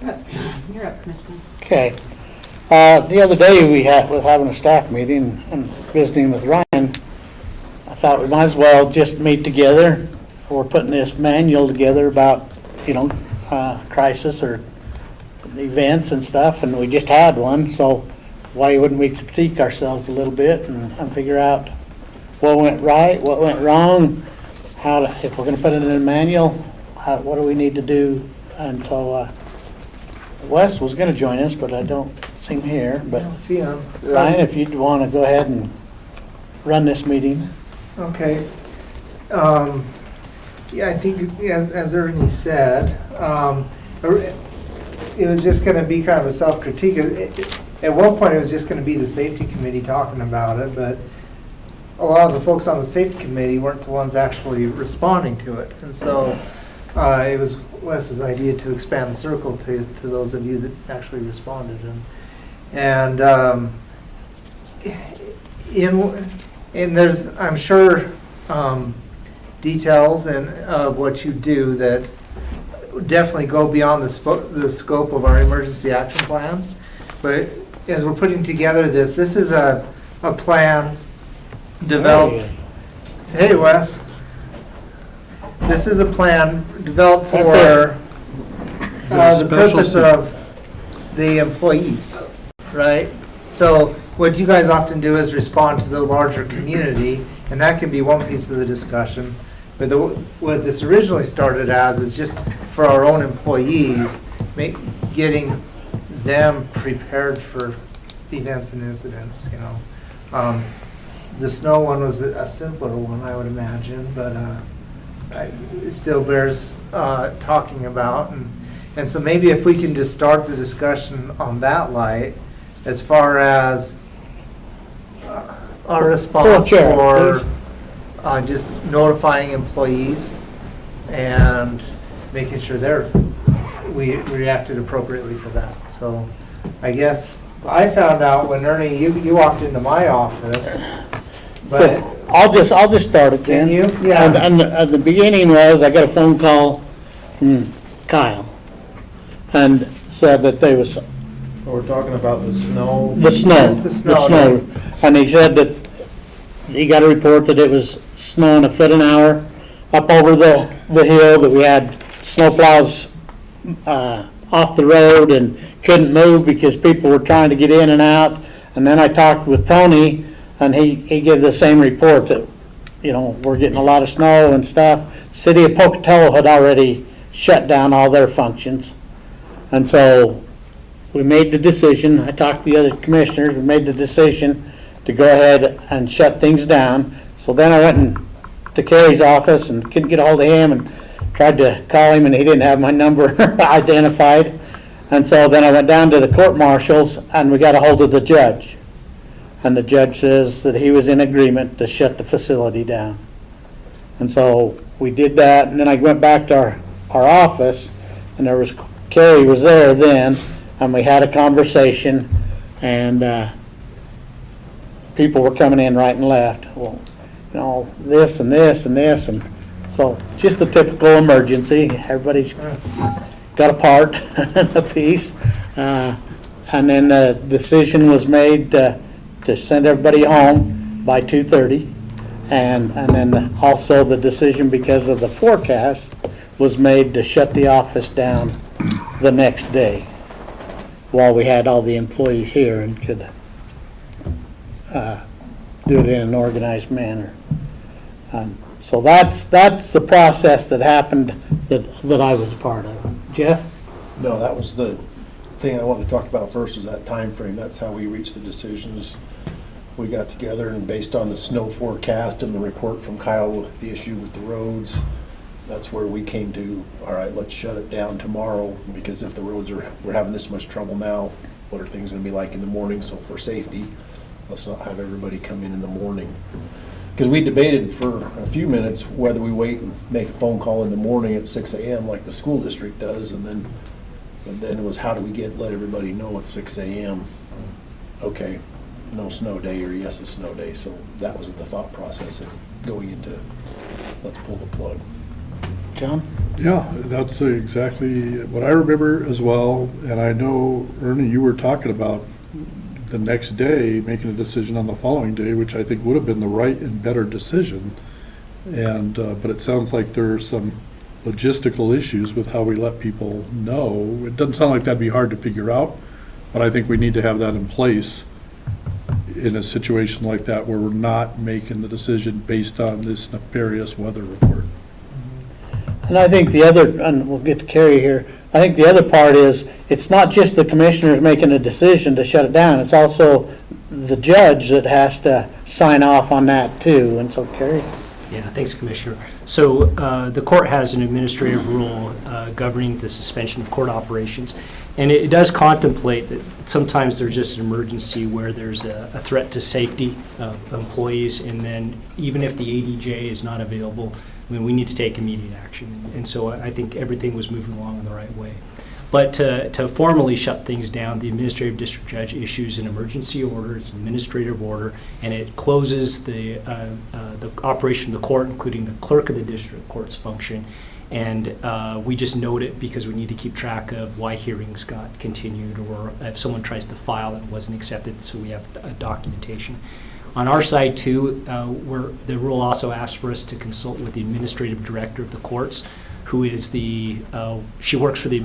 You're up, Commissioner. Okay. The other day was having a staff meeting and visiting with Ryan. I thought we might as well just meet together. We're putting this manual together about, crisis or events and stuff, and we just had one, so why wouldn't we critique ourselves a little bit and figure out what went right, what went wrong, if we're going to put it in a manual, what do we need to do? And so Wes was going to join us, but I don't see him here. But See him. Ryan, if you'd want to go ahead and run this meeting. Okay. Yeah, I think as Ernie said, it was just going to be kind of a self-critique. At one point, it was just going to be the safety committee talking about it, but a lot of the folks on the safety committee weren't the ones actually responding to it. And so it was Wes's idea to expand the circle to those of you that actually responded. And there's, I'm sure, details of what you do that definitely go beyond the scope of our emergency action plan. But as we're putting together this is a plan developed. Hey, Wes. This is a plan developed for the purpose of the employees, right? So what you guys often do is respond to the larger community, and that can be one piece of the discussion. But what this originally started as is just for our own employees, getting them prepared for events and incidents, The snow one was a simpler one, I would imagine, but it still bears talking about. And so maybe if we can just start the discussion on that light, as far as our response for just notifying employees and making sure we reacted appropriately for that. So I guess I found out when Ernie, you walked into my office. But So I'll just start it then. Can you? Yeah. And the beginning was I got a phone call from Kyle and said that they was We're talking about the snow. the snow. Yes, the snow. And he said that he got a report that it was snowing a foot an hour up over the hill, that we had snow plows off the road and couldn't move because people were trying to get in and out. And then I talked with Tony, and he gave the same report that, we're getting a lot of snow and stuff. City of Pocatello had already shut down all their functions. And so we made the decision, I talked to the other commissioners, we made the decision to go ahead and shut things down. So then I went to Kerry's office and couldn't get a hold of him and tried to call him, and he didn't have my number identified. And so then I went down to the court marshals and we got a hold of the judge. And the judge says that he was in agreement to shut the facility down. And so we did that, and then I went back to our office, and Kerry was there then, and we had a conversation, and people were coming in right and left. Well, this and this and this, and so just a typical emergency. Everybody's got a part and a piece, and then the decision was made to send everybody home by 2:30, and then also the decision, because of the forecast, was made to shut the office down the next day while we had all the employees here and could do it in an organized manner. So that's the process that happened that I was a part of. Jeff? No, that was the thing I wanted to talk about first, was that time frame. That's how we reached the decisions. We got together, and based on the snow forecast and the report from Kyle, the issue with the roads, that's where we came to, all right, let's shut it down tomorrow, because if the roads we're having this much trouble now, what are things going to be like in the morning? So for safety, let's not have everybody come in the morning. Because we debated for a few minutes whether we wait and make a phone call in the morning at 6 a.m. like the school district does, and then it was, how do we let everybody know at 6 a.m. Okay, no snow day, or yes, it's snow day. So that was the thought process of going into, let's pull the plug. John? Yeah, that's exactly what I remember as well. And I know, Ernie, you were talking about the next day, making a decision on the following day, which I think would have been the right and better decision. And, but it sounds like there are some logistical issues with how we let people know. It doesn't sound like that'd be hard to figure out, but I think we need to have that in place in a situation like that where we're not making the decision based on this nefarious weather report. And I think the other, and we'll get to Carrie here, I think the other part is, it's not just the commissioners making a decision to shut it down, it's also the judge that has to sign off on that too, and so Carrie? Yeah, thanks, Commissioner. So the court has an administrative rule governing the suspension of court operations, and it does contemplate that sometimes there's just an emergency where there's a threat to safety of employees, and then even if the ADJ is not available, I mean, we need to take immediate action. And so I think everything was moving along in the right way. But to formally shut things down, the administrative district judge issues an emergency order, it's an administrative order, and it closes the operation of the court, including the clerk of the district court's function. And we just note it because we need to keep track of why hearings got continued, or if someone tries to file that wasn't accepted, so we have documentation. On our side too, the rule also asks for us to consult with the administrative director of the courts, who is she works for the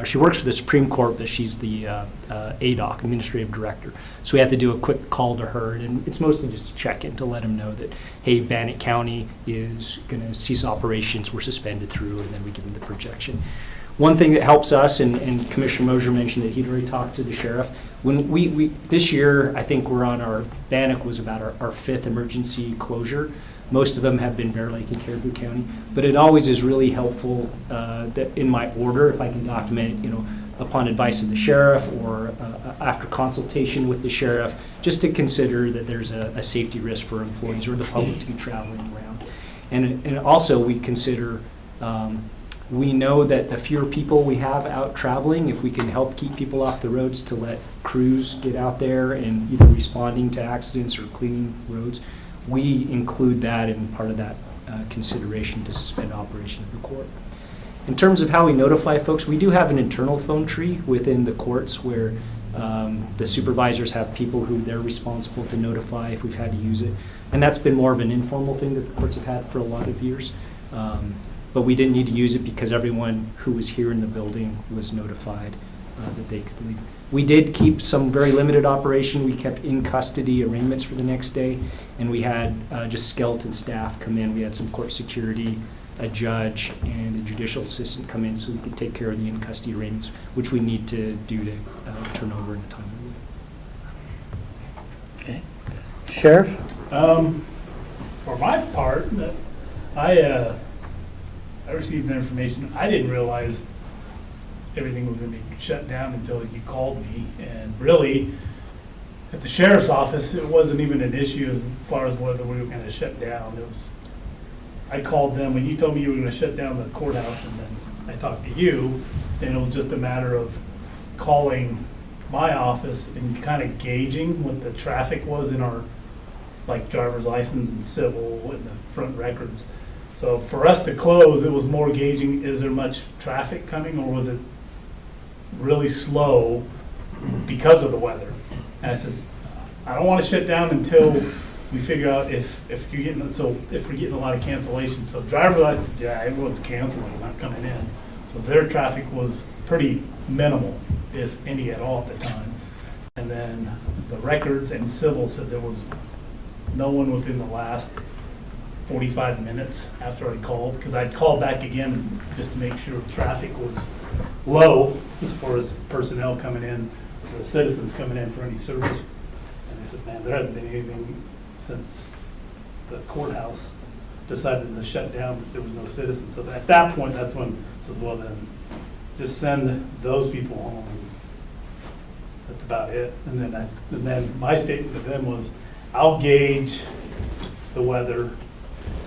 she works for the Supreme Court, but she's the ADOC, administrative director. So we have to do a quick call to her, and it's mostly just to check in to let them know that, hey, Bannock County is going to cease operations, we're suspended through, and then we give them the projection. One thing that helps us, and Commissioner Mosier mentioned that he'd already talked to the sheriff, when we this year, I think we're on Bannock was about our fifth emergency closure. Most of them have been Bear Lake and Caribou County, but it always is really helpful that in my order, if I can document it, upon advice of the sheriff or after consultation with the sheriff, just to consider that there's a safety risk for employees or the public to be traveling around. And also we consider, we know that the fewer people we have out traveling, if we can help keep people off the roads to let crews get out there and either responding to accidents or cleaning roads, we include that in part of that consideration to suspend operation of the court. In terms of how we notify folks, we do have an internal phone tree within the courts where the supervisors have people who they're responsible to notify if we've had to use it. And that's been more of an informal thing that the courts have had for a lot of years. But we didn't need to use it because everyone who was here in the building was notified that they could leave. We did keep some very limited operation. We kept in custody arraignments for the next day, and we had just skeleton staff come in. We had some court security, a judge, and a judicial assistant come in so we could take care of the in custody arraignments, which we need to do to turn over in a timely way. Okay. Sheriff? For my part, I received the information. I didn't realize everything was going to be shut down until you called me. And really, at the sheriff's office, it wasn't even an issue as far as whether we were going to shut down. It was, I called them when you told me you were going to shut down the courthouse, and then I talked to you, and it was just a matter of calling my office and kind of gauging what the traffic was in our, like, driver's license and civil and the front records. So for us to close, it was more gauging, is there much traffic coming, or was it really slow because of the weather? And I said, I don't want to shut down until we figure out if we're getting a lot of cancellations. So driver's license, yeah, everyone's canceling, not coming in. So their traffic was pretty minimal, if any at all at the time. And then the records and civil said there was no one within the last 45 minutes after I called, because I'd call back again just to make sure traffic was low as far as personnel coming in, or the citizens coming in for any service. And they said, man, there hasn't been anything since the courthouse decided to shut down, but there was no citizens. So at that point, that's when I says, well then, just send those people home. That's about it. And then my statement to them was, I'll gauge the weather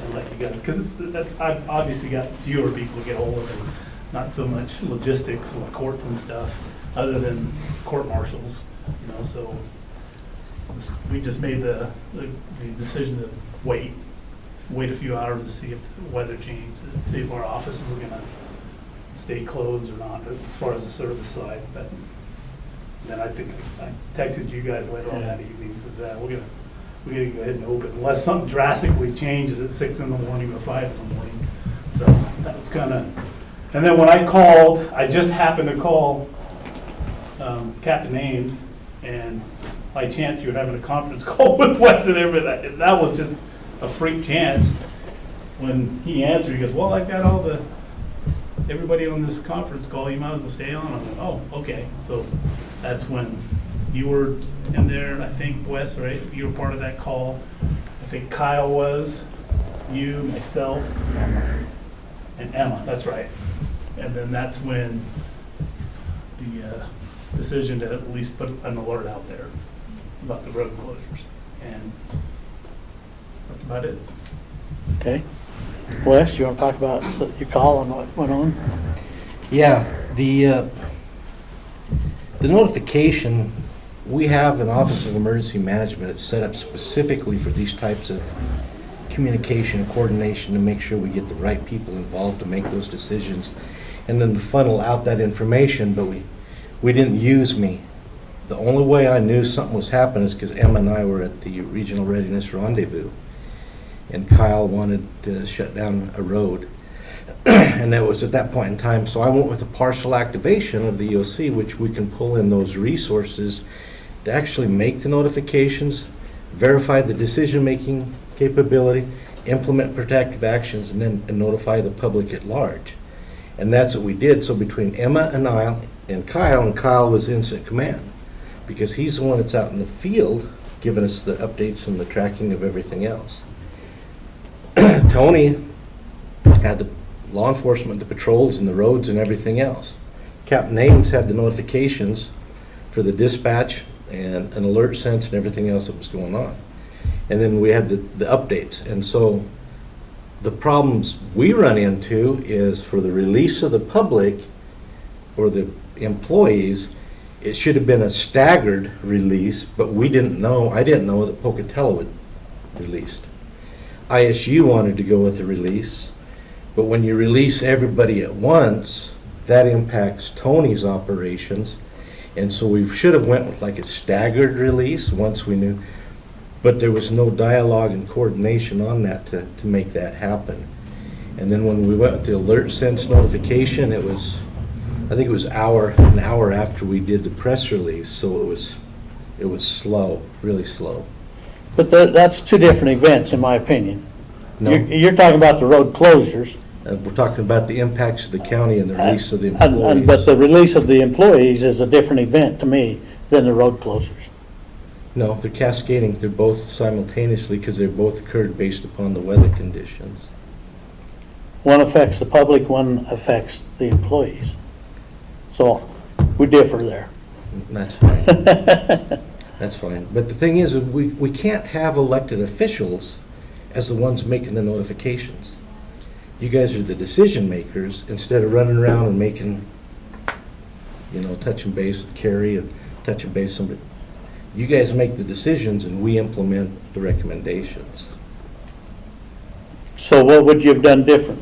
and let you guys, because I've obviously got fewer people to get hold of, and not so much logistics with courts and stuff, other than court marshals, so we just made the decision to wait, wait a few hours to see if the weather changed, see if our offices were gonna stay closed or not, as far as the service side, but then I think I texted you guys later on that evening, said that we're gonna go ahead and open, unless something drastically changes at 6 in the morning or 5 in the morning. So that was kind of, and then when I called, I just happened to call Captain Ames, and by chance you were having a conference call with Wes and everything. And that was just a freak chance. When he answered, he goes, "Well, I've got everybody on this conference call. You might as well stay on." I'm like, "Oh, okay." So that's when you were in there, I think, Wes, right? You were part of that call. I think Kyle was, you, myself, and Emma. That's right. And then that's when the decision to at least put an alert out there about the road closures. And that's about it. Okay. Wes, you want to talk about your call and what went on? Yeah, the notification, we have an Office of Emergency Management. It's set up specifically for these types of communication and coordination to make sure we get the right people involved to make those decisions, and then to funnel out that information, but we didn't use me. The only way I knew something was happening is because Emma and I were at the Regional Readiness Rendezvous, and Kyle wanted to shut down a road. And that was at that point in time. So I went with a partial activation of the EOC, which we can pull in those resources to actually make the notifications, verify the decision-making capability, implement protective actions, and then notify the public at large. And that's what we did. So between Emma and Kyle was incident command, because he's the one that's out in the field giving us the updates and the tracking of everything else. Tony had the law enforcement, the patrols and the roads and everything else. Captain Ames had the notifications for the dispatch and an alert sense and everything else that was going on. And then we had the updates. And so the problems we run into is for the release of the public or the employees, it should have been a staggered release, but I didn't know that Pocatello had released. ISU wanted to go with a release, but when you release everybody at once, that impacts Tony's operations. And so we should have went with like a staggered release once we knew, but there was no dialogue and coordination on that to make that happen. And then when we went with the alert sense notification, I think it was an hour after we did the press release, so it was slow, really slow. But that's two different events, in my opinion. No. You're talking about the road closures. We're talking about the impacts of the county and the release of the employees. But the release of the employees is a different event to me than the road closures. No, they're cascading. They're both simultaneously because they both occurred based upon the weather conditions. One affects the public, one affects the employees. So we differ there. That's fine. That's fine. But the thing is, we can't have elected officials as the ones making the notifications. You guys are the decision makers instead of running around and making, touching base with Carrie and touching base with somebody. You guys make the decisions and we implement the recommendations. So what would you have done different?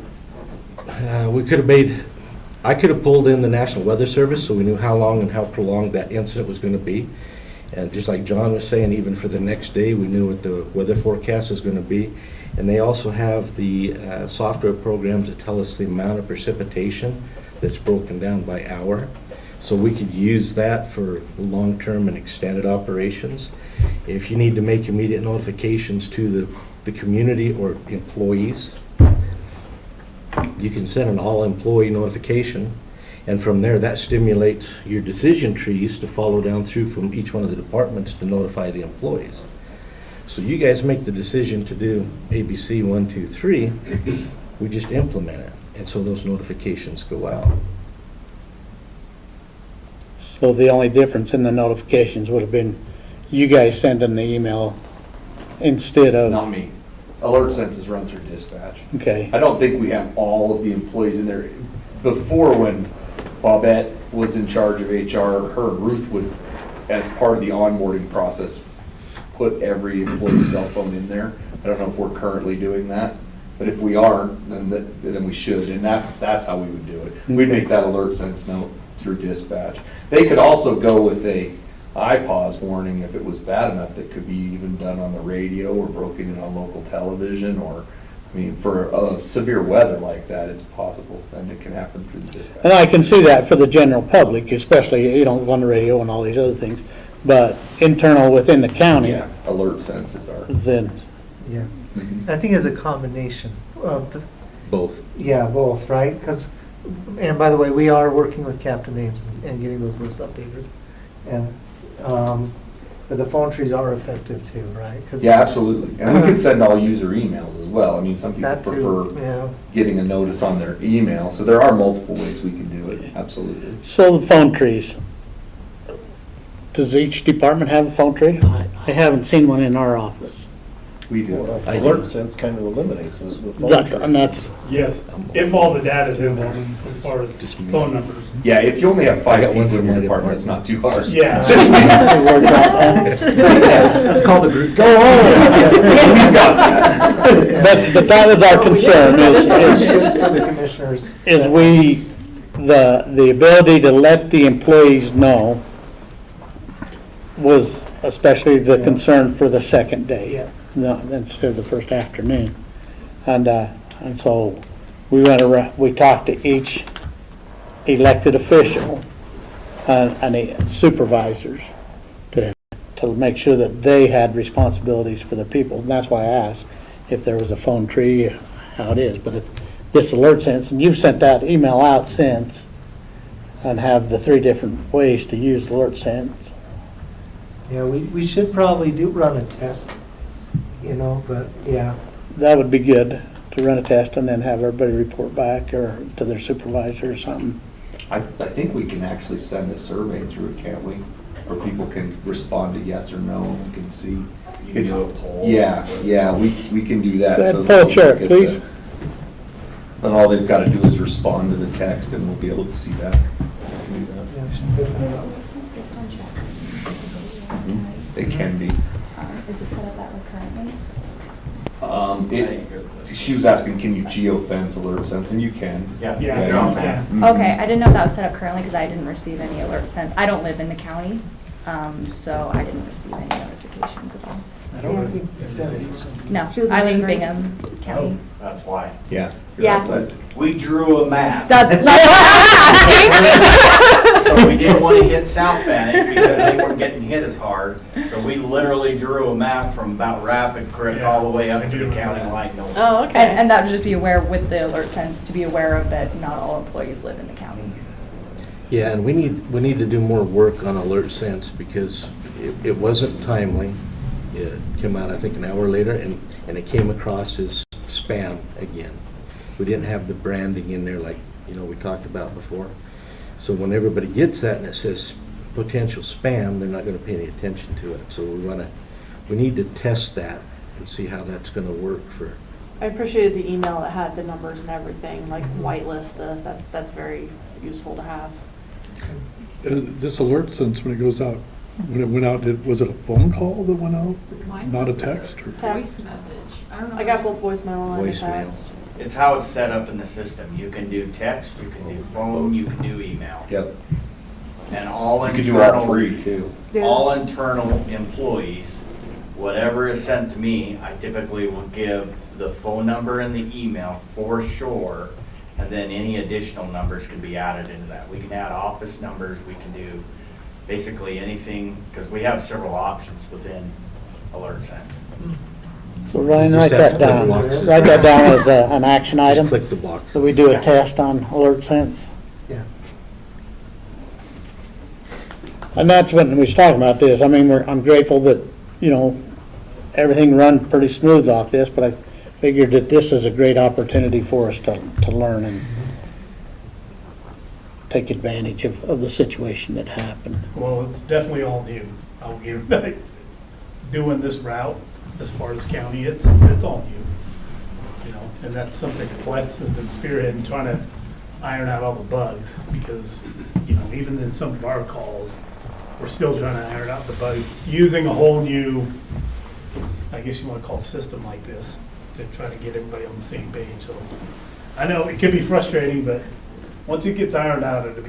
I could have pulled in the National Weather Service so we knew how long and how prolonged that incident was going to be. And just like John was saying, even for the next day, we knew what the weather forecast is going to be. And they also have the software programs that tell us the amount of precipitation that's broken down by hour. So we could use that for long-term and extended operations. If you need to make immediate notifications to the community or employees, you can send an all-employee notification. And from there, that stimulates your decision trees to follow down through from each one of the departments to notify the employees. So you guys make the decision to do ABC 1, 2, 3. We just implement it. And so those notifications go out. So the only difference in the notifications would have been you guys sending the email instead of, Not me. Alert Sense is run through dispatch. okay. I don't think we have all of the employees in there. Before, when Bobette was in charge of HR, her and Ruth would, as part of the onboarding process, put every employee's cell phone in there. I don't know if we're currently doing that, but if we aren't, then we should, and that's how we would do it. We'd make that alert sense note through dispatch. They could also go with a iPause warning if it was bad enough that could be even done on the radio or broken in on local television, or, I mean, for severe weather like that, it's possible, and it can happen through the dispatch. And I can see that for the general public, especially, on the radio and all these other things. But internal within the county, Yeah, alert senses are then, Yeah. I think it's a combination of the, Both. yeah, both, right? Because, and by the way, we are working with Captain Ames and getting those lists updated. And, but the phone trees are effective too, right? 'Cause Yeah, absolutely. And we can send all user emails as well. I mean, some people that too, prefer yeah. getting a notice on their email, so there are multiple ways we can do it, absolutely. so the phone trees. Does each department have a phone tree? I haven't seen one in our office. We do. Well, I do. alert sense kind of eliminates the phone That- tree. And that's, Yes, if all the data's in there, as far as Just me. phone numbers. Yeah, if you only have I 5 got one people in for your my department, it's not too hard. Yeah. That's called a group. We've got that. but that was our concern, Questions for the commissioners. is we, the ability to let the employees know was especially the concern for the second day. Yeah. No, instead of the first afternoon. And so we we talked to each elected official and the supervisors to make sure that they had responsibilities for the people. And that's why I asked if there was a phone tree, how it is. But if this alert sense, and you've sent that email out since, and have the 3 different ways to use alert sense. Yeah, we should probably run a test, but yeah. That would be good, to run a test and then have everybody report back or to their supervisor or something. I think we can actually send a survey through it, can't we? Where people can respond to yes or no, and can see. It's- Yeah, we can do that. Go ahead, so pull that a we chair, can get please. Then all they've got to do is respond to the text, and we'll be able to see that. Yeah, we should set that up. It can be. Is it set up that way currently? She was asking, can you geofence alert sense, and you can. Yeah, you yeah. can. Mhm. Okay, I didn't know if that was set up currently because I didn't receive any alert sent. I don't live in the county, so I didn't receive any notifications at all. I don't think we said it. No, She was I live in wondering. Bingham County. That's why. Yeah. Yeah. Outside. We drew a map. That's what So we didn't want to hit South Bannock because they weren't getting hit as hard. So we literally drew a map from about Rapid Creek all the way up to the county line. Oh, And, okay. and that would just be aware with the alert sense to be aware of that not all employees live in the county. Yeah, and we need to do more work on alert sense because it wasn't timely. It came out, I think, an hour later, and it came across as spam again. We didn't have the branding in there like, we talked about before. So when everybody gets that and it says potential spam, they're not going to pay any attention to it. So we need to test that and see how that's going to work for. I appreciated the email that had the numbers and everything, like whitelist this. That's very useful to have. This alert sense, when it goes out, when it went out, was it a phone call that went out, not a text? Or? Text. Message. I don't know. I got both voicemail and Voicemail. text. It's how it's set up in the system. You can do text, you can do phone, you can do email. Yep. And all You could do all internal, 3 too. all internal employees, whatever is sent to me, I typically will give the phone number and the email for sure. And then any additional numbers can be added into that. We can add office numbers, we can do basically anything, because we have several options within Alert Sense. So Ryan, Just write have that to click down. the boxes. Write that down as an action Just item. click the box. So we do a test on alert sense. Yeah. And that's when we was talking about this. I mean, I'm grateful that, everything run pretty smooth off this, but I figured that this is a great opportunity for us to learn and take advantage of the situation that happened. Well, it's definitely all new out here. Doing this route, as far as county, it's all new. And that's something Wes has been spearheading, trying to iron out all the bugs, because, even in some of our calls, we're still trying to iron out the bugs, using a whole new I guess you want to call a system like this to try to get everybody on the same page. So I know it can be frustrating, but once it gets ironed out, it'll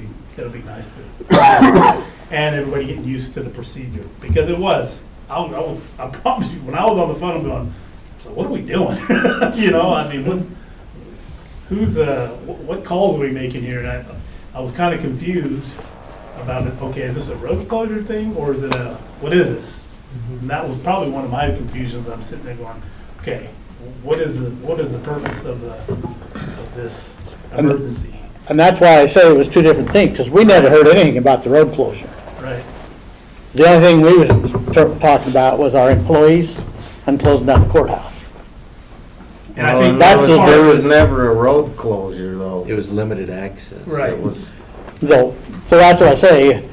be nice to, and everybody getting used to the procedure, because it was. I promise you, when I was on the phone, I'm going, so what are we doing? You know, I mean, what calls are we making here? And I was kind of confused about it. Okay, is this a road closure thing, or is it what is this? And that was probably one of my confusions. I'm sitting there going, okay, what is the purpose of this emergency? And that's why I say it was two different things, because we never heard anything about the road closure. Right. The only thing we was talking about was our employees and closing down the courthouse. And I think that's the There was never a road closure, though. It was limited access. right. It was, So that's what I say,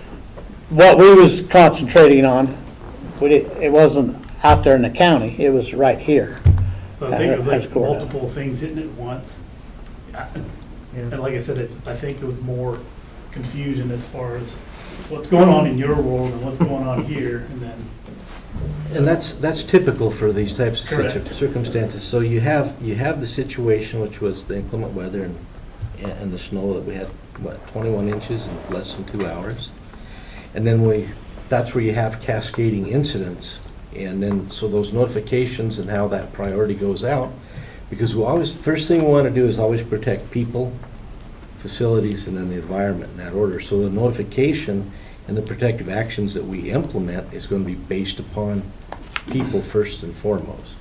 what we was concentrating on, it wasn't out there in the county, it was right here. So I think it was That's like cool. multiple things hitting at once. And like I said, I think it was more confusion as far as what's going on in your world and what's going on here, and then. And that's typical for these types of Correct. circumstances. So you have the situation, which was the inclement weather and the snow that we had, 21 inches in less than 2 hours. And then that's where you have cascading incidents. And then, so those notifications and how that priority goes out, because first thing we want to do is always protect people, facilities, and then the environment in that order. So the notification and the protective actions that we implement is going to be based upon people first and foremost.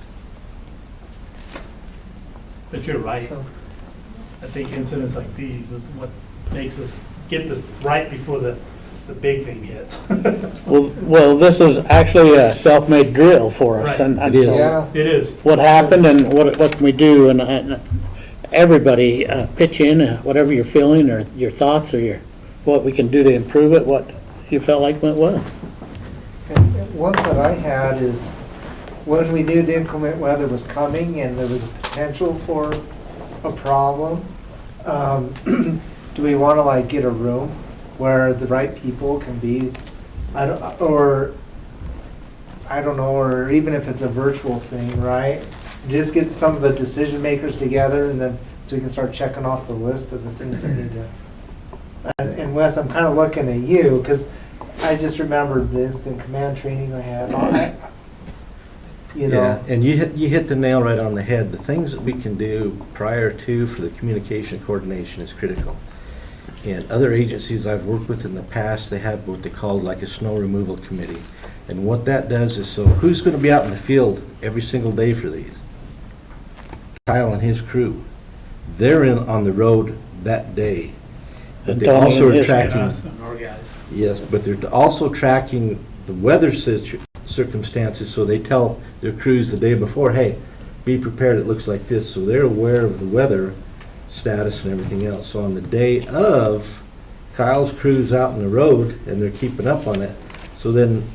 But you're right. So- I think incidents like these is what makes us get this right before the big thing hits. Well, this is actually a self-made drill for us. Right. And It is. Yeah. It is. what happened and what can we do, and everybody pitch in, whatever you're feeling, or your thoughts, or what we can do to improve it, what you felt like went well. And one that I had is when we knew the inclement weather was coming and there was a potential for a problem, do we want to like get a room where the right people can be? I don't know, or even if it's a virtual thing, right? Just get some of the decision makers together, and then so we can start checking off the list of the things that need to. And Wes, I'm kind of looking at you because I just remembered the instant command training I had on it. You know, Yeah, and you hit the nail right on the head. The things that we can do prior to for the communication coordination is critical. And other agencies I've worked with in the past, they have what they call like a snow removal committee. And what that does is, so who's going to be out in the field every single day for these? Kyle and his crew. They're in on the road that day. But And they Tony also and are his tracking. Us and our guys. Yes, but they're also tracking the weather circumstances, so they tell their crews the day before, hey, be prepared, it looks like this. So they're aware of the weather status and everything else. So on the day of, Kyle's crew's out on the road and they're keeping up on it. So then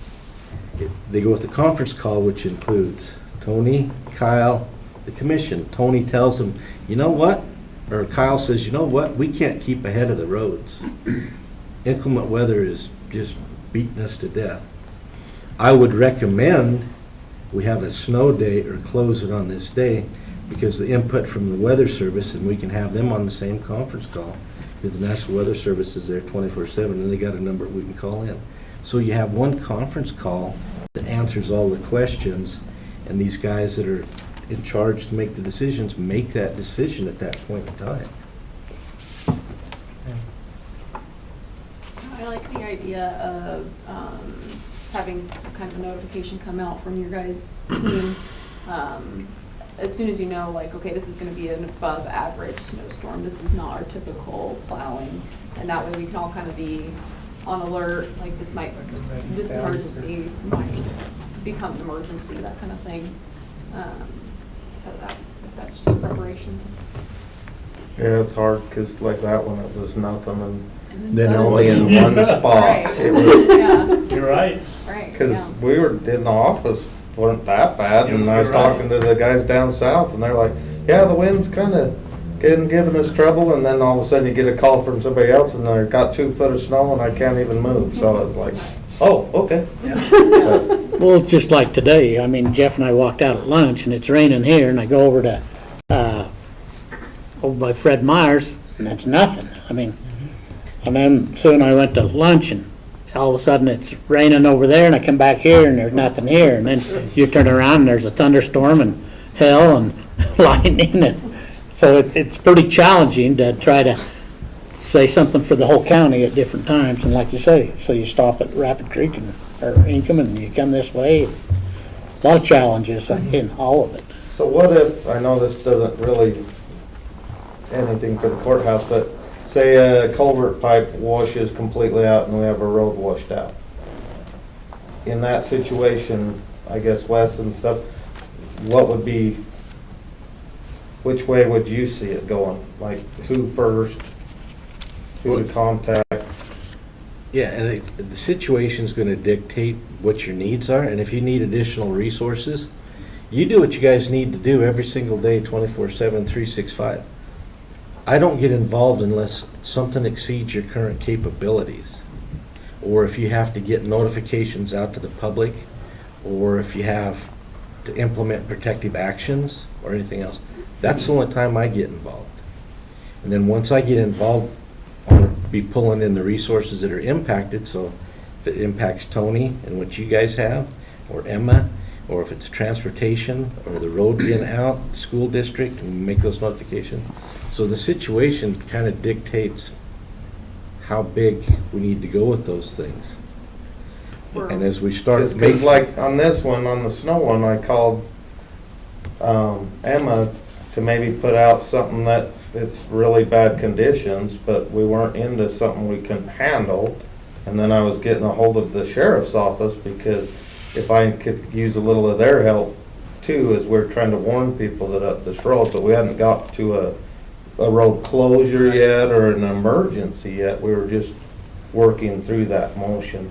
they go with the conference call, which includes Tony, Kyle, the commission. Tony tells them, you know what? Or Kyle says, you know what? We can't keep ahead of the roads. Inclement weather is just beating us to death. I would recommend we have a snow day or close it on this day, because the input from the Weather Service, and we can have them on the same conference call, because the National Weather Service is there 24/7, and they got a number we can call in. So you have one conference call that answers all the questions, and these guys that are in charge to make the decisions make that decision at that point in time. I like the idea of having kind of a notification come out from your guys' team as soon as you know, like, okay, this is going to be an above average snowstorm. This is not our typical plowing. And that way we can all kind of be on alert, like this emergency might become an emergency, that kind of thing. That's just preparation. yeah, it's hard, because like that one, it was nothing, and Then only in suddenly- one spot. Right. It was, Yeah, You're right. right, because yeah. we were in the office, wasn't that bad, and I was You're right. talking to the guys down south, and they're like, yeah, the wind's kind of giving us trouble, and then all of a sudden you get a call from somebody else, and they've got 2 foot of snow, and I can't even move, so it's like, oh, okay. Yeah. Well, it's just like today. I mean, Jeff and I walked out at lunch and it's raining here and I go over to, over by Fred Meyer's and it's nothing. I mean, and then soon I went to lunch and all of a sudden it's raining over there and I come back here and there's nothing here. And then you turn around and there's a thunderstorm and hail and lightning. And so it's pretty challenging to try to say something for the whole county at different times. And like you say, so you stop at Rapid Creek and or Ingham and you come this way. A lot of challenges in all of it. So what if, I know this doesn't really anything for the courthouse, but say a culvert pipe washes completely out and we have a road washed out. In that situation, I guess Wes and stuff, what would be, which way would you see it going? Like who first, who to contact? Yeah, and the situation's gonna dictate what your needs are, and if you need additional resources, you do what you guys need to do every single day, 24/7, 365. I don't get involved unless something exceeds your current capabilities, or if you have to get notifications out to the public, or if you have to implement protective actions or anything else. That's the only time I get involved. And then once I get involved, I'm going to be pulling in the resources that are impacted. So if it impacts Tony and what you guys have, or Emma, or if it's transportation, or the road being out, the school district, and make those notifications. So the situation kind of dictates how big we need to go with those things. And as we start Because making, like on this one, on the snow one, I called Emma to maybe put out something that it's really bad conditions, but we weren't into something we can handle. And then I was getting a hold of the sheriff's office because if I could use a little of their help too, as we're trying to warn people that up this road, but we hadn't got to a road closure yet or an emergency yet. We were just working through that motion.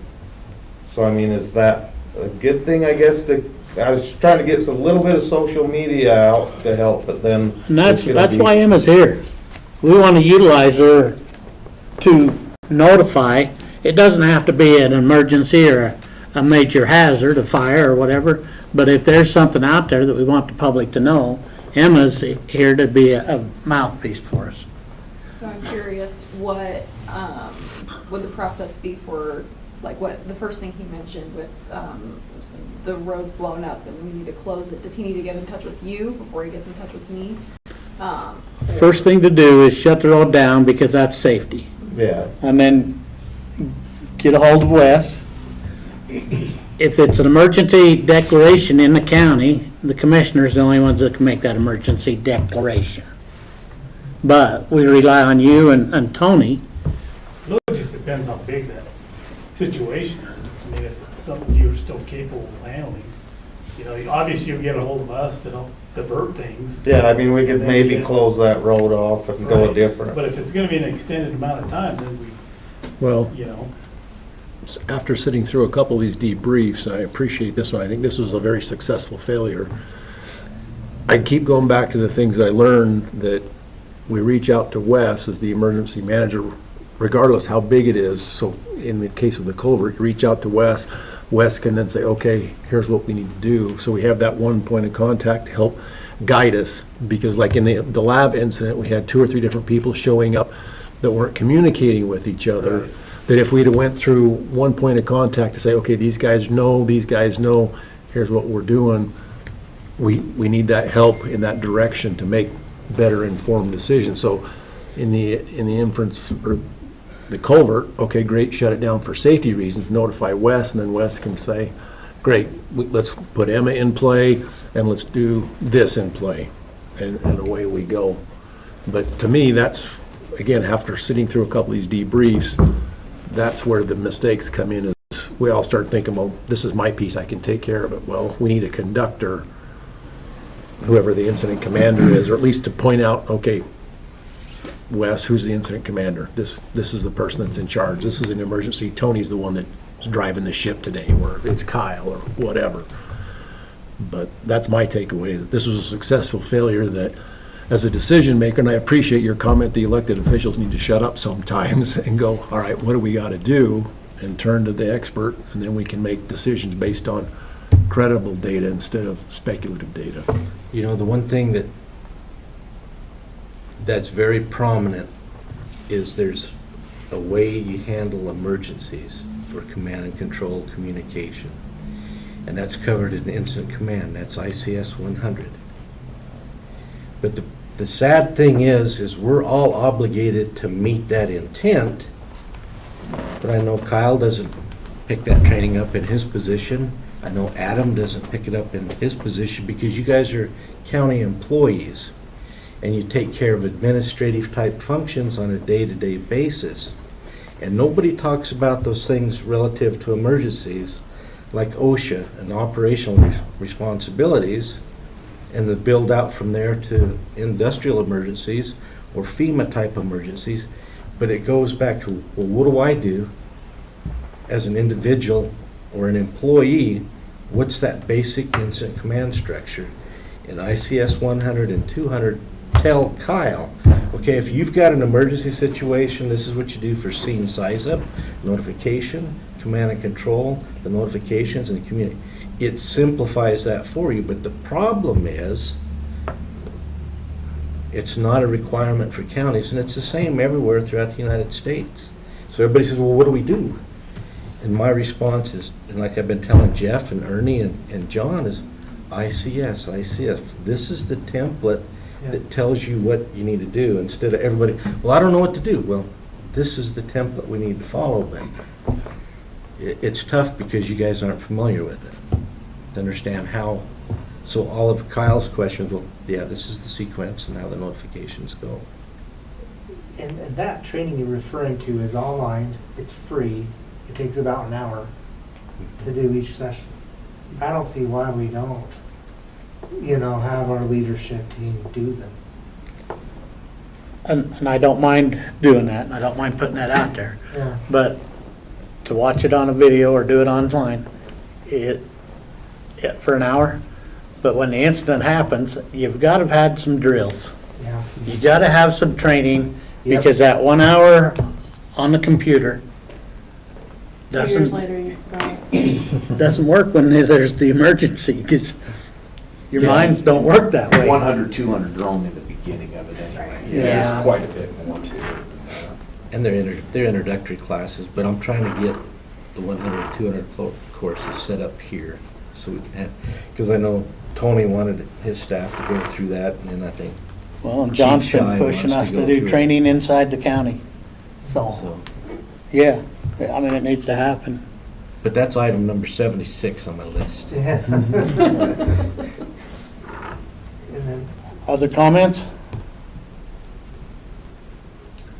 So I mean, is that a good thing, I guess? I was trying to get a little bit of social media out to help, but then. And that's why Emma's here. We want to utilize her to notify. It doesn't have to be an emergency or a major hazard, a fire or whatever, but if there's something out there that we want the public to know, Emma's here to be a mouthpiece for us. So I'm curious, what would the process be for, like, what the first thing he mentioned with the road's blown up and we need to close it? Does he need to get in touch with you before he gets in touch with me? First thing to do is shut the road down because that's safety. Yeah. And then get a hold of Wes. If it's an emergency declaration in the county, the commissioner's the only ones that can make that emergency declaration. But we rely on you and Tony. It just depends how big that situation is. I mean, if it's something you're still capable of handling, you know, obviously you'll get a hold of us to help divert things. Yeah, I mean, we could maybe close that road off and go Right. different. But if it's gonna be an extended amount of time, then Well, we, you know, after sitting through a couple of these debriefs, I appreciate this one. I think this was a very successful failure. I keep going back to the things that I learned, that we reach out to Wes as the emergency manager, regardless how big it is. So in the case of the culvert, you reach out to Wes. Wes can then say, okay, here's what we need to do. So we have that one point of contact to help guide us. Because like in the lab incident, we had 2 or 3 different people showing up that weren't communicating with each other. Right. That if we'd have went through one point of contact to say, okay, these guys know, here's what we're doing, we need that help in that direction to make better informed decisions. So in the inference, or the culvert, okay, great, shut it down for safety reasons, notify Wes, and then Wes can say, great, let's put Emma in play, and let's do this in play, and away we go. But to me, that's, again, after sitting through a couple of these debriefs, that's where the mistakes come in, is we all start thinking, well, this is my piece, I can take care of it. Well, we need a conductor, whoever the incident commander is, or at least to point out, okay, Wes, who's the incident commander? This is the person that's in charge. This is an emergency. Tony's the one that's driving the ship today, or it's Kyle, or whatever. But that's my takeaway. This was a successful failure that, as a decision maker, and I appreciate your comment, the elected officials need to shut up sometimes and go, all right, what do we got to do? And turn to the expert, and then we can make decisions based on credible data instead of speculative data. You know, the one thing that's very prominent is there's a way you handle emergencies for command and control communication. And that's covered in incident command. That's ICS 100. But the sad thing is we're all obligated to meet that intent. But I know Kyle doesn't pick that training up in his position. I know Adam doesn't pick it up in his position because you guys are county employees and you take care of administrative type functions on a day-to-day basis. And nobody talks about those things relative to emergencies like OSHA and operational responsibilities and the build out from there to industrial emergencies or FEMA type emergencies. But it goes back to, well, what do I do as an individual or an employee? What's that basic incident command structure? In ICS 100 and 200, tell Kyle, okay, if you've got an emergency situation, this is what you do for scene size up, notification, command and control, the notifications and community. It simplifies that for you, but the problem is it's not a requirement for counties, and it's the same everywhere throughout the United States. So everybody says, well, what do we do? And my response is, and like I've been telling Jeff and Ernie and John, is ICS. This is the template that tells you what you need to do instead of everybody, well, I don't know what to do. Well, this is the template we need to follow, but it's tough because you guys aren't familiar with it to understand how. So all of Kyle's questions, well, yeah, this is the sequence and how the notifications go. And that training you're referring to is online, it's free, it takes about an hour to do each session. I don't see why we don't, have our leadership team do them. And I don't mind doing that, and I don't mind putting that out there. Yeah. But to watch it on a video or do it online, for an hour, but when the incident happens, you've got to have had some drills. Yeah. You got to have some training, Yep. because that 1 hour on the computer 2 years later, you forgot. doesn't work when there's the emergency, because your Yeah. minds don't work that way. 100, 200 are only the beginning of it anyway. Yeah. There's quite a bit more to it. And they're introductory classes, but I'm trying to get the 100, 200 courses set up here so we can have, because I know Tony wanted his staff to go through that, and then I think, Well, and John's Chief Shy been pushing wants us to to go do through it. training inside the county. So, so. yeah, I mean, it needs to happen. But that's item number 76 on my list. Yeah. And then, Other comments?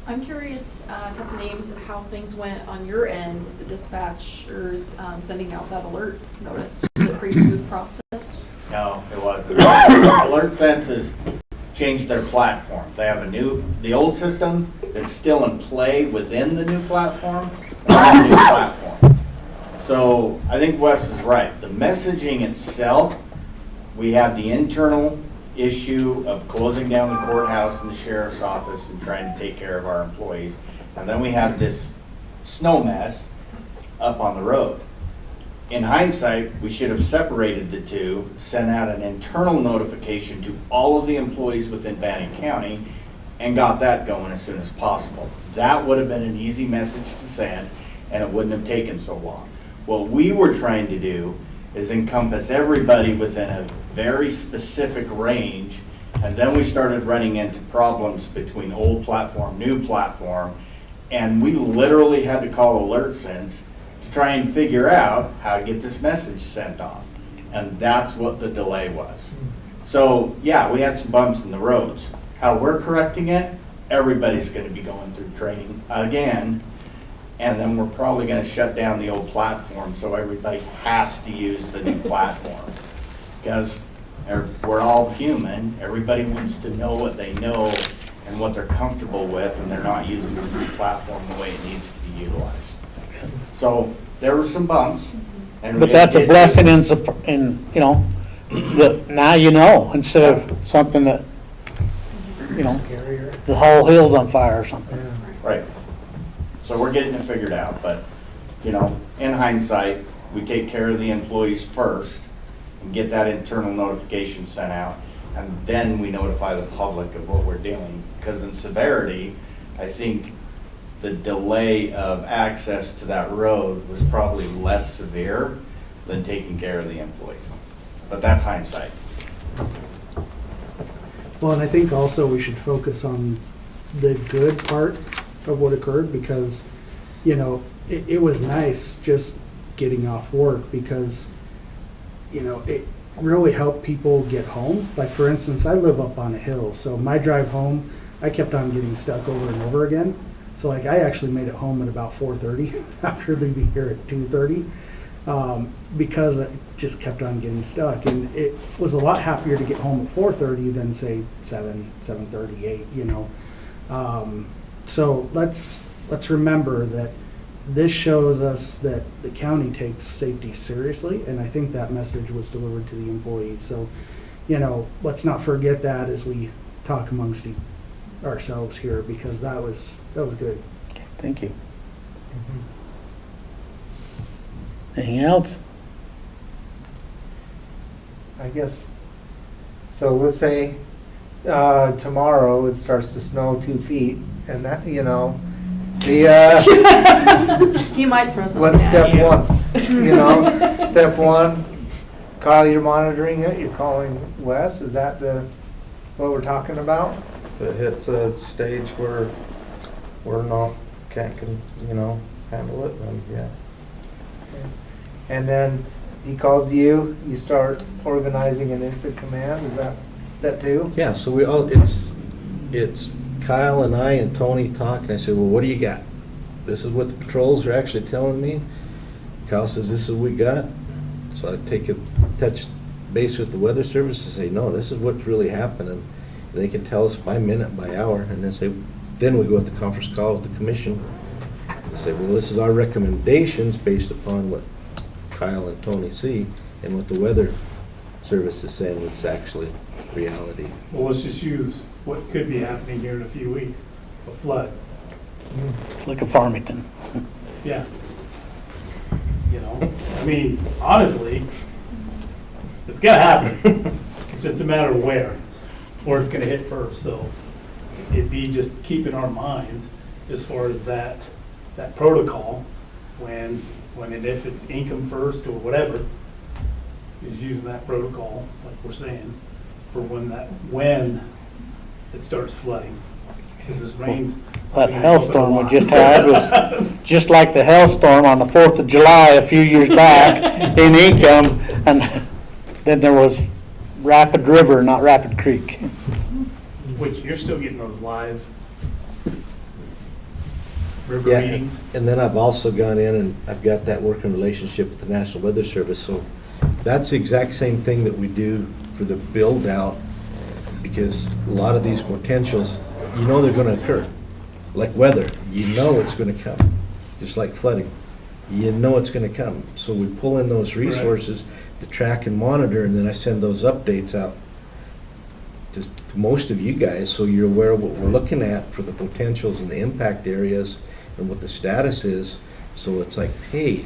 I'm curious, Captain Ames, how things went on your end with the dispatchers sending out that alert notice. Was it a pretty smooth process? No, it wasn't. Alert Sense has changed their platform. They have the old system that's still in play within the new platform, and the new platform. So I think Wes is right. The messaging itself, we have the internal issue of closing down the courthouse and the sheriff's office and trying to take care of our employees. And then we have this snow mess up on the road. In hindsight, we should have separated the two, sent out an internal notification to all of the employees within Bannock County, and got that going as soon as possible. That would have been an easy message to send, and it wouldn't have taken so long. What we were trying to do is encompass everybody within a very specific range, and then we started running into problems between old platform, new platform, and we literally had to call AlertSense to try and figure out how to get this message sent off. And that's what the delay was. So, yeah, we had some bumps in the roads. How we're correcting it, everybody's gonna be going through training again, and then we're probably gonna shut down the old platform, so everybody has to use the new platform. Because we're all human, everybody wants to know what they know and what they're comfortable with, and they're not using the new platform the way it needs to be utilized. So, there were some bumps. And But that's a blessing that now you know, instead of something that, scarier. the whole hill's on fire or something. Right. So we're getting it figured out, but, in hindsight, we take care of the employees first, and get that internal notification sent out, and then we notify the public of what we're doing. Because in severity, I think the delay of access to that road was probably less severe than taking care of the employees. But that's hindsight. Well, and I think also we should focus on the good part of what occurred because, you know, it was nice just getting off work because, you know, it really helped people get home. Like, for instance, I live up on a hill, so my drive home, I kept on getting stuck over and over again. So, like, I actually made it home at about 4:30 after leaving here at 2:30 because I just kept on getting stuck. And it was a lot happier to get home at 4:30 than, say, 7:38, you know. So let's remember that this shows us that the county takes safety seriously, and I think that message was delivered to the employees. So, you know, let's not forget that as we talk amongst ourselves here, because that was good. Thank you. Anything else? I guess, so let's say tomorrow it starts to snow 2 feet, and that, you know, He might throw something what's at step you. one? You know, step one, Kyle, you're monitoring it, you're calling Wes, is that what we're talking about? If it hits a stage where we're not, you know, handle it, then yeah. And then he calls you, you start organizing an instant command, is that step two? Yeah, so it's Kyle and I and Tony talk, and I say, well, what do you got? This is what the patrols are actually telling me. Kyle says, this is what we got. So I touch base with the weather service and say, no, this is what's really happening. And they can tell us by minute, by hour, and then we go with the conference call with the commission and say, well, this is our recommendations based upon what Kyle and Tony see and what the weather service is saying it's actually reality. Well, let's just use what could be happening here in a few weeks, a flood. Look at Farmington. Yeah. You know, I mean, honestly, it's gonna happen. It's just a matter of where it's gonna hit first, so it'd be just keeping our minds as far as that protocol, when and if it's income first or whatever, is using that protocol, like we're saying, for when it starts flooding. Because this rain's. That hailstorm we just had was just like the hailstorm on the 4th of July a few years back in Income, and then there was Rapid River, not Rapid Creek. Which you're still getting those live river Yeah, meetings. and then I've also gone in and I've got that working relationship with the National Weather Service, so that's the exact same thing that we do for the build out, because a lot of these potentials, you know they're gonna occur. Like weather, you know it's gonna come, just like flooding, you know it's gonna come. So we pull in those resources to track and monitor, and then I send those updates out to most of you guys, so you're aware of what we're looking at for the potentials and the impact areas and what the status is. So it's like, hey,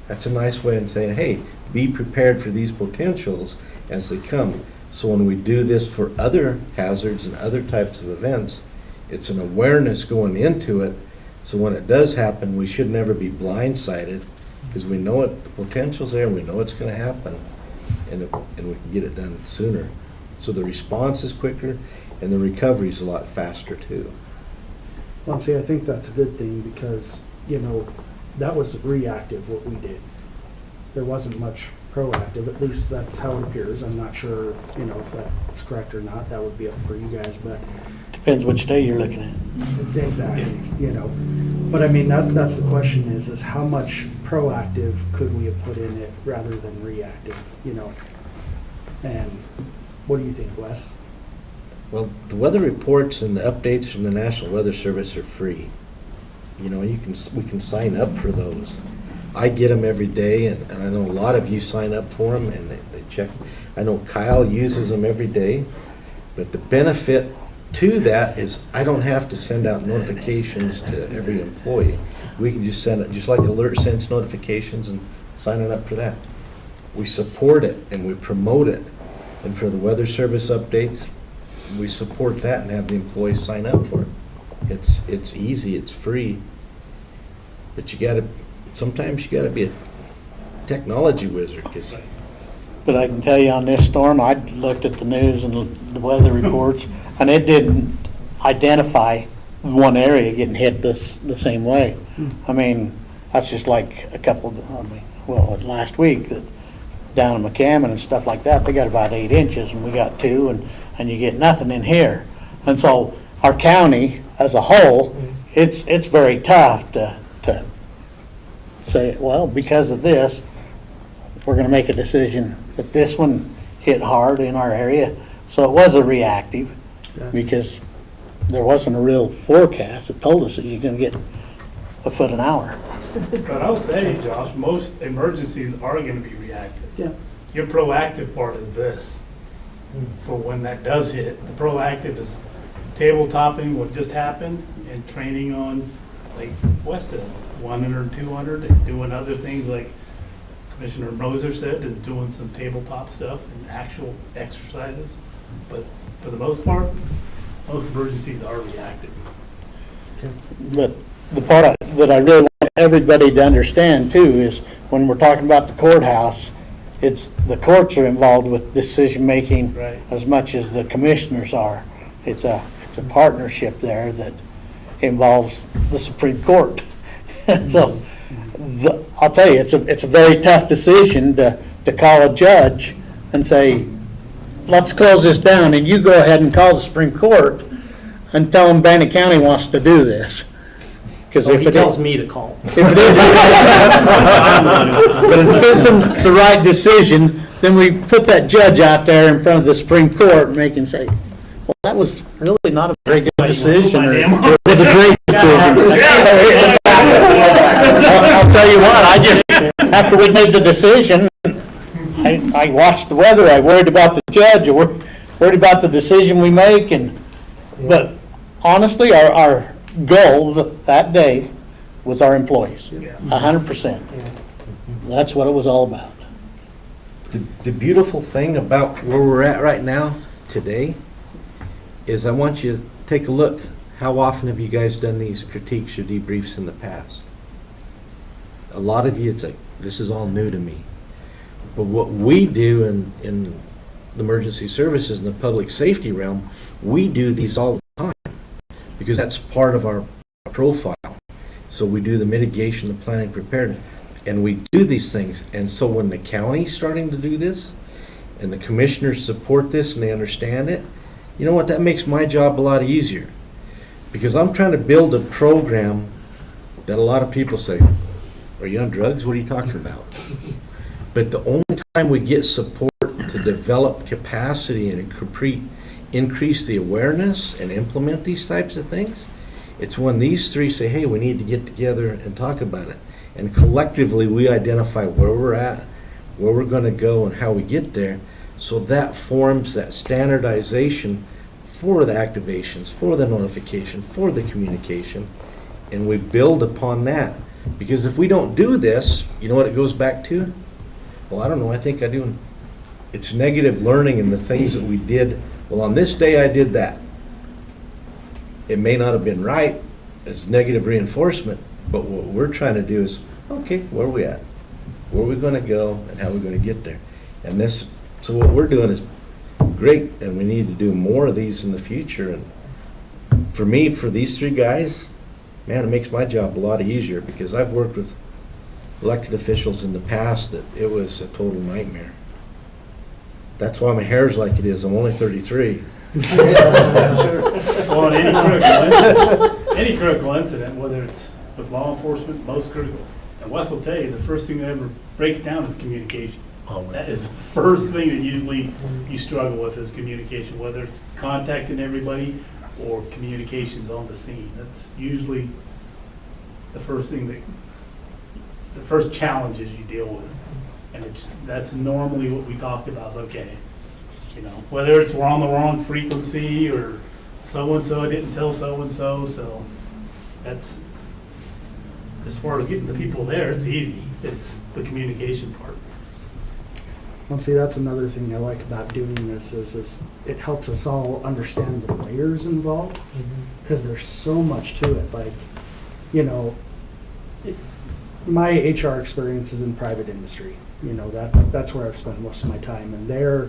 that's a nice way of saying, hey, be prepared for these potentials as they come. So when we do this for other hazards and other types of events, it's an awareness going into it. So when it does happen, we should never be blindsided, because we know it, the potential's there, we know it's going to happen, and we can get it done sooner. So the response is quicker, and the recovery is a lot faster too. Well, see, I think that's a good thing because, you know, that was reactive what we did. There wasn't much proactive, at least that's how it appears. I'm not sure, you know, if that's correct or not. That would be up for you guys, but. Depends which day you're looking at. Exactly, you know. But I mean, that's the question is how much proactive could we have put in it rather than reactive, you know? And what do you think, Wes? Well, the weather reports and the updates from the National Weather Service are free. You know, we can sign up for those. I get them every day, and I know a lot of you sign up for them, and they check. I know Kyle uses them every day, but the benefit to that is I don't have to send out notifications to every employee. We can just send it, just like Alert sends notifications, and sign it up for that. we support it and we promote it. And for the weather service updates, we support that and have the employees sign up for it. It's easy, it's free. But sometimes you gotta be a technology wizard, 'cause But I can tell you on this storm, I looked at the news and the weather reports, and it didn't identify one area getting hit the same way. I mean, that's just like last week, that down in McCammon and stuff like that, they got about 8 inches, and we got 2, and you get nothing in here. And so our county as a whole, it's very tough to say, well, because of this, we're gonna make a decision that this one hit hard in our area. So it was a reactive, because there wasn't a real forecast that told us that you're gonna get a foot an hour. But I'll say, Josh, most emergencies are gonna be reactive. Yeah. Your proactive part is this, for when that does hit. The proactive is tabletopping what just happened and training on, like Wes said, 100, 200, and doing other things like Commissioner Moser said, is doing some tabletop stuff and actual exercises. But for the most part, most emergencies are reactive. But the part that I really want everybody to understand too is when we're talking about the courthouse, it's the courts are involved with decision-making Right. as much as the commissioners are. It's a partnership there that involves the Supreme Court. So I'll tell you, it's a very tough decision to call a judge and say, let's close this down, and you go ahead and call the Supreme Court and tell them Bannock County wants to do this. Because He tells me to call. if it is, but if it's the right decision, then we put that judge out there in front of the Supreme Court and make him say, well, that was really not a very good decision, or it was a great decision. I'll tell you what, after we made the decision, I watched the weather, I worried about the judge, I worried about the decision we make, but honestly, our goal that day was our employees, 100%. That's what it was all about. the beautiful thing about where we're at right now, today, is I want you to take a look. How often have you guys done these critiques or debriefs in the past? A lot of you, it's like, this is all new to me. But what we do in the emergency services and the public safety realm, we do these all the time because that's part of our profile. So we do the mitigation, the planning, preparedness, and we do these things. And so when the county's starting to do this and the commissioners support this and they understand it, you know what, that makes my job a lot easier. Because I'm trying to build a program that a lot of people say, are you on drugs? What are you talking about? But the only time we get support to develop capacity and increase the awareness and implement these types of things, it's when these three say, hey, we need to get together and talk about it. And collectively we identify where we're at, where we're going to go, and how we get there. So that forms that standardization for the activations, for the notification, for the communication, and we build upon that. Because if we don't do this, you know what it goes back to? Well, I don't know, I think I do. It's negative learning in the things that we did. Well, on this day I did that. It may not have been right, it's negative reinforcement, but what we're trying to do is, okay, where are we at? Where are we going to go and how are we going to get there? And this, so what we're doing is great, and we need to do more of these in the future. And for me, for these three guys, man, it makes my job a lot easier because I've worked with elected officials in the past that it was a total nightmare. That's why my hair's like it is. I'm only 33. Well, in any critical incident, whether it's with law enforcement, most critical, and Wes will tell you, the first thing that ever breaks down is communication. That is the first thing that usually you struggle with is communication, whether it's contacting everybody or communications on the scene. That's usually the first thing the first challenges you deal with. And that's normally what we talked about, is okay, you know, whether it's we're on the wrong frequency or so-and-so didn't tell so-and-so, so that's, as far as getting the people there, it's easy. It's the communication part. Well, see, that's another thing I like about doing this is it helps us all understand the layers involved, because there's so much to it. Like, you know, my HR experience is in private industry. You know, that's where I've spent most of my time. And there,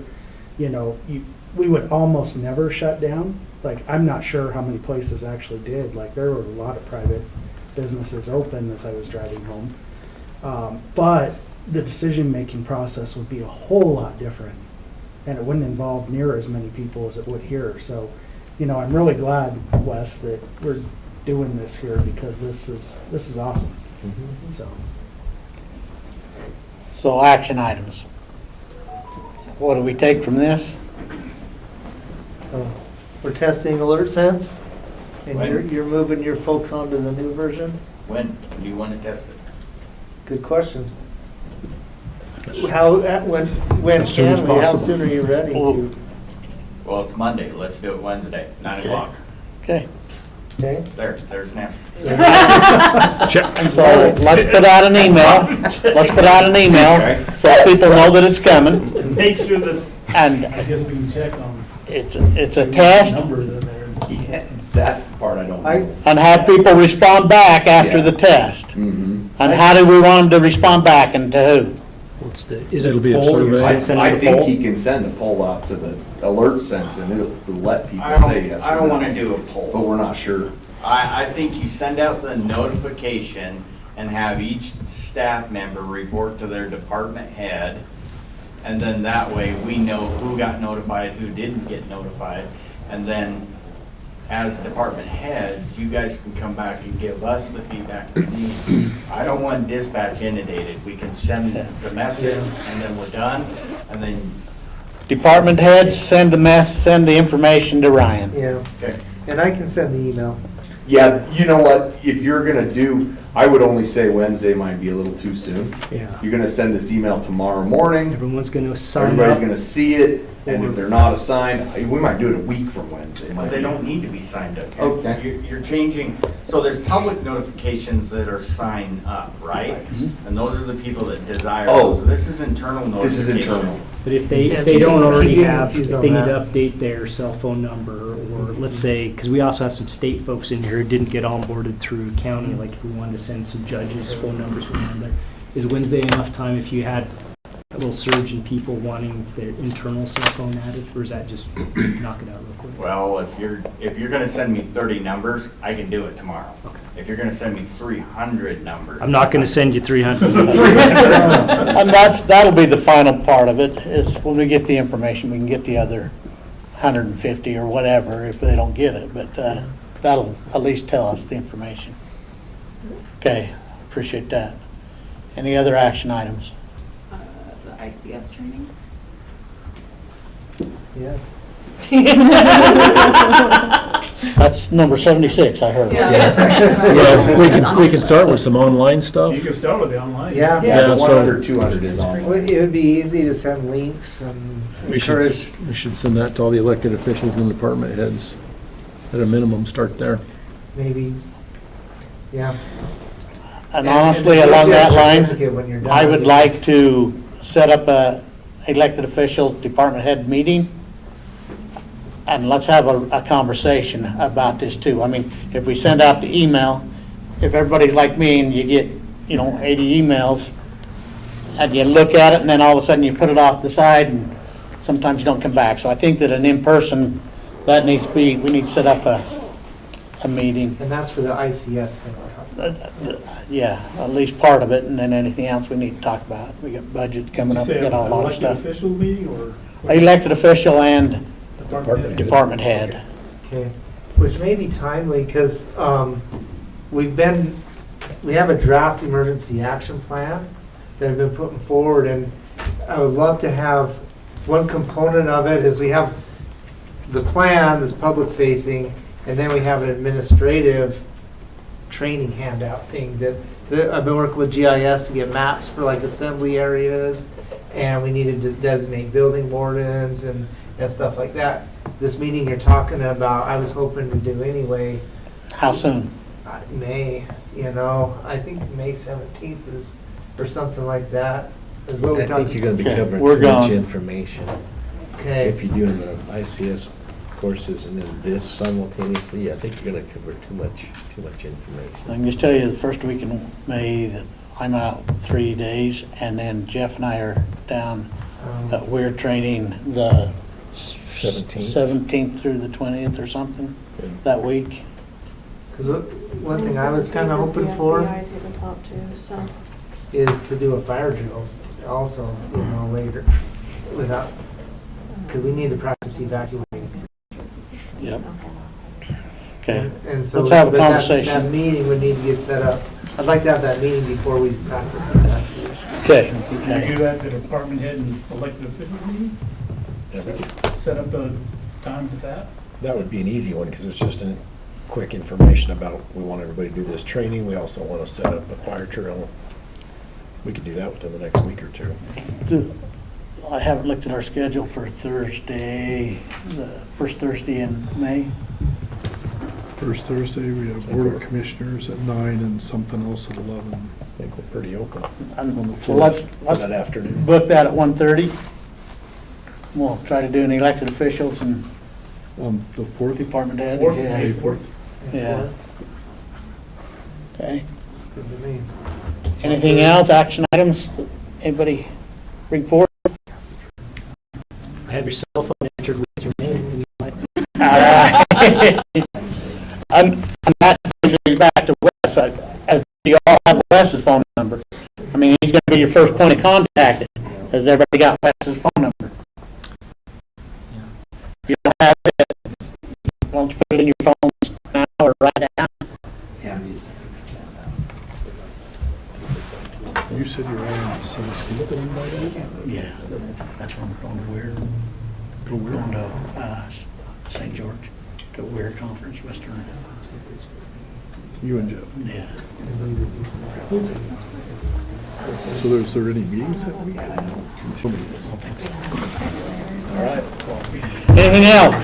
you know, we would almost never shut down. Like, I'm not sure how many places actually did. Like, there were a lot of private businesses open as I was driving home. But the decision-making process would be a whole lot different, and it wouldn't involve near as many people as it would here. So, you know, I'm really glad, Wes, that we're doing this here, because this is awesome. So action items. What do we take from this? So we're testing Alert Sense, and When? you're moving your folks onto the new version? When do you want to test it? Good question. When As soon as can we, how possible. soon are you ready to? Well, it's Monday, let's do it Wednesday, 9 Okay. o'clock. Okay. Okay. There's an answer. So let's put out an email. Let's put out an email so people know that it's coming. Make sure that, And I guess we can check on it's a test, numbers in there. Yeah, that's the part I don't I- know. and have people respond back after the test. Mhm. And how do we want them to respond back, and to who? Is it It'll a be a poll? You're survey. sending I a think poll? he can send a poll out to the Alert Sense, and it'll let people I say don't, yes I or don't no. want to do a But poll. we're not sure. I think you send out the notification and have each staff member report to their department head. And then that way we know who got notified, who didn't get notified. And then as department heads, you guys can come back and give us the feedback we need. I don't want dispatch inundated. We can send the message and then we're done. And then, Department heads, send the information to Ryan. Yeah, okay. and I can send the email. Yeah, you know what, if you're gonna do, I would only say Wednesday might be a little too soon. Yeah. You're gonna send this email tomorrow morning, Everyone's going to sign everybody's up. gonna see it, and if they're not assigned, we might do it a week from Wednesday. But they don't need to be signed up. Okay. You're changing, so there's public notifications that are signed up, right? And those are the people that desire Oh. those. This is internal notification. This is internal. But if they Yeah, don't keep already getting have, confused if on they need to that. update their cell phone number, or let's say, because we also have some state folks in here who didn't get onboarded through county, like if we wanted to send some judges' phone numbers from down there. Is Wednesday enough time if you had a little surge in people wanting their internal cell phone added, or is that just knock it out real quick? Well, if you're gonna send me 30 numbers, I can do it tomorrow. Okay. If you're gonna send me 300 numbers. I'm not going to send you 300. And that'll be the final part of it, is when we get the information, we can get the other 150 or whatever if they don't get it, but that'll at least tell us the information. Okay, appreciate that. Any other action items? The ICS training? Yeah. That's number 76, I heard. Yeah. We can start with some online stuff. You can start with the online. Yeah. Yeah, the Yeah, so- 100, 200 is on. Well, it would be easy to send links and We should, encourage. we should send that to all the elected officials and department heads. At a minimum, start there. Maybe, yeah. And honestly, along that line, When you're done. I would like to set up a elected official department head meeting, and let's have a conversation about this too. I mean, if we send out the email, if everybody's like me and you get, 80 emails, and you look at it, and then all of a sudden you put it off the side, and sometimes you don't come back. So I think that an in-person, we need to set up a meeting. And that's for the ICS thing. Yeah, at least part of it, and then anything else we need to talk about. We got budget coming up, we got a lot of stuff. Official meeting or? Elected official and Department head? department head. Okay, which may be timely, because we have a draft emergency action plan that have been putting forward, and I would love to have, one component of it is we have the plan that's public facing, and then we have an administrative training handout thing that I've been working with GIS to get maps for like assembly areas, and we needed to designate building wardens and stuff like that. This meeting you're talking about, I was hoping to do anyway. How soon? May, I think May 17th is, or something like that. is what we I talked. think you're gonna be Okay, covering we're too much gone. information. Okay. If you're doing the ICS courses and then this simultaneously, I think you're gonna cover too much I information. can just tell you, the first week in May, that I'm out 3 days, and then Jeff and I are down, we're training the 17th. 17th through the 20th or something Yeah. that week. Because one thing I was kind of hoping for tabletop too, so. is to do a fire drills also, later, without, because we need to practice evacuating. Yep. Okay. And so, Let's have a but that conversation. meeting would need to get set up. I'd like to have that meeting before we practice the evacuation. Okay. Can we do that at the department head and elected official meeting? Yeah, we could- Set up a time for that? That would be an easy one, because it's just a quick information about, we want everybody to do this training, we also want to set up a fire drill. We could do that within the next week or two. I haven't looked at our schedule for Thursday, the first Thursday in May. First Thursday, we have Board of Commissioners at 9 and something else at 11. I think we're pretty open So let's for that afternoon. book that at 1:30. We'll try to do an elected officials and On the 4th, department head. Fourth, Yeah. May 4th. Yeah. Okay. Good to me. Anything else, action items? Anybody bring forward? Have your cell phone entered with your name. All right. I'm not going back to Wes. As you all have Wes's phone number. I mean, he's going to be your first point of contact. Has everybody got Wes's phone number? If you don't have it, why don't you put it in your phones now or write it down? you said you're out on the 17th. Yeah, that's when we're going to Weir. Go We're where? going to St. George, to Weir Conference, Western. You and Jeff. Yeah. So is there any meetings that week? Anything else?